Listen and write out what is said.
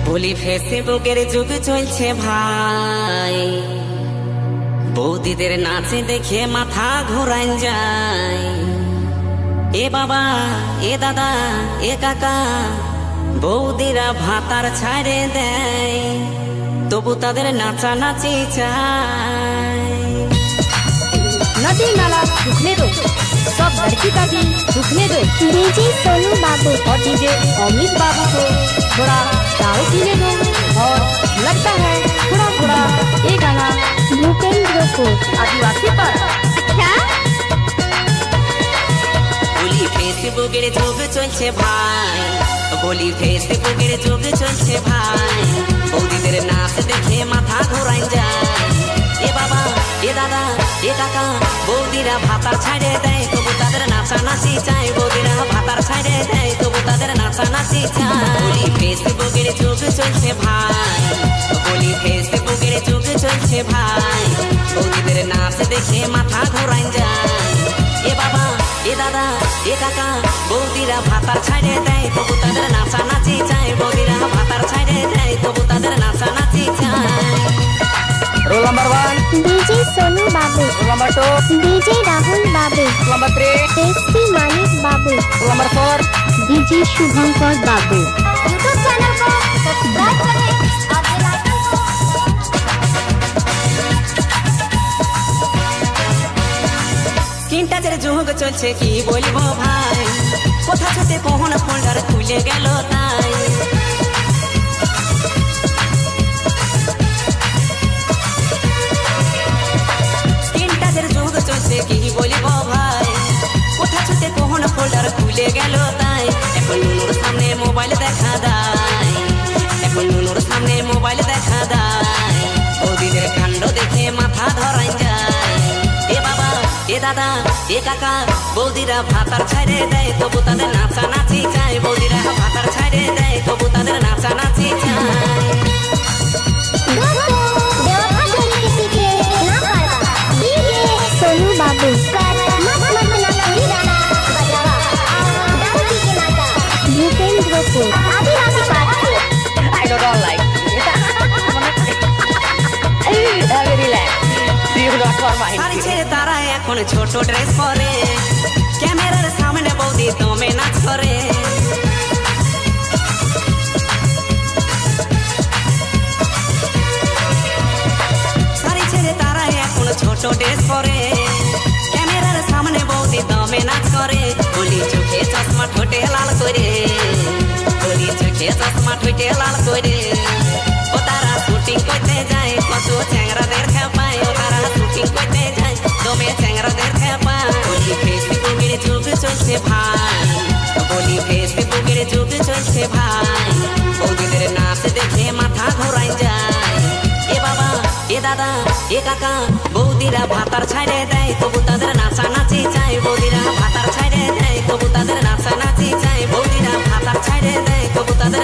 বলি ফেসবুকের যুগ চলছে ভাই, বৌদিদের নাচে দেখে মাথা ঘোরান যায়। এ বাবা, এ দাদা, এ কাকা, বৌদিরা ভাতার ছাড়ে দেয়, তবু তাদের নাচানাচি চায়। नदी नाला रुकने दो, सब लड़की का भी रुकने दो। डीजे सोनू बाबू और डीजे अमित बाबू को थोड़ा दारू पीने दो। और लगता है थोड़ा थोड़ा ये गाना भूपेंद्र को आदिवासी पर क्या বলি ফেসবুকের যুগ চলছে ভাই, বলি ফেসবুকের যুগ চলছে ভাই, বৌদিদের নাচ দেখে মাথা ঘোরান যায়। এ বাবা, এ দাদা, এ কাকা, বৌদিরা ভাতার ছাড়ে দেয়, তবু তাদের নাচানাচি চায়। বৌদিরা ভাতার ছাড়ে দেয়, তবু তাদের নাচানাচি চায়। বলি ফেসবুকের যুগ চলছে ভাই, বলি ফেসবুকের যুগ চলছে ভাই, বৌদিদের নাচ দেখে মাথা ঘোরান যায়। এ বাবা, এ দাদা, এ কাকা, বৌদিরা ভাতার ছাড়ে দেয়, তবু তাদের নাচানাচি চায়। বৌদিরা ভাতার ছাড়ে দেয়, তবু তাদের নাচানাচি চায়। रोल नंबर 1 डीजे सोनू बाबू रोल नंबर 2 डीजे राहुल बाबू रोल नंबर 3 एसपी मानिक बाबू रोल नंबर 4 डीजे शुभंकर बाबू। यूट्यूब चैनल को सब्सक्राइब करें और बेल आइकन को স্ক্রিন টাচের যুগ চলছে কি বলবো ভাই, কোথা ছুটে কোন ফোল্ডার খুলে গেল তাই। স্ক্রিন টাচের যুগ চলছে কি বলবো ভাই, কোথা ছুটে কোন ফোল্ডার খুলে গেল তাই। এখন নুনুর সামনে মোবাইল দেখা দেয়, এখন নুনুর সামনে মোবাইল দেখা দেয়, বৌদিদের কাণ্ড দেখে মাথা ধরাই যায়। এ বাবা, এ দাদা, এ কাকা, বৌদিরা ভাতার ছাড়ে দেয়, তবু তাদের নাচানাচি চায়। বৌদিরা ভাতার ছাড়ে দেয়, তবু তাদের নাচানাচি চায়। सोनू बाबू भूपेंद्र को I don't like very relax you not for my sari ছেড়ে তারা এখন ছোট ড্রেস পরে, ক্যামেরার সামনে বৌদি দমে নাচ করে। শাড়ি ছেড়ে তারা এখন ছোট ড্রেস পরে, ক্যামেরার সামনে বৌদি দমে নাচ করে। বলি চোখে চশমা ঠোঁটে লাল করে, বলি চোখে চশমা ঠোঁটে লাল করে। ও তারা শুটিং করতে যায়, কত চ্যাংরাদের খেপায়। ও তারা শুটিং করতে যায়, দমে চ্যাংরাদের খেপায়। বলি ফেসবুকের যুগ চলছে ভাই, বলি ফেসবুকের যুগ চলছে ভাই, বৌদিদের নাচ দেখে মাথা ঘোরাই যায়। এ বাবা, এ দাদা, এ কাকা, বৌদিরা ভাতার ছাড়ে দেয়, তবু তাদের নাচানাচি চায়। বৌদিরা ভাতার ছাড়ে দেয়, তবু তাদের নাচানাচি চায়। বৌদিরা ভাতার ছাড়ে দেয়, তবু তাদের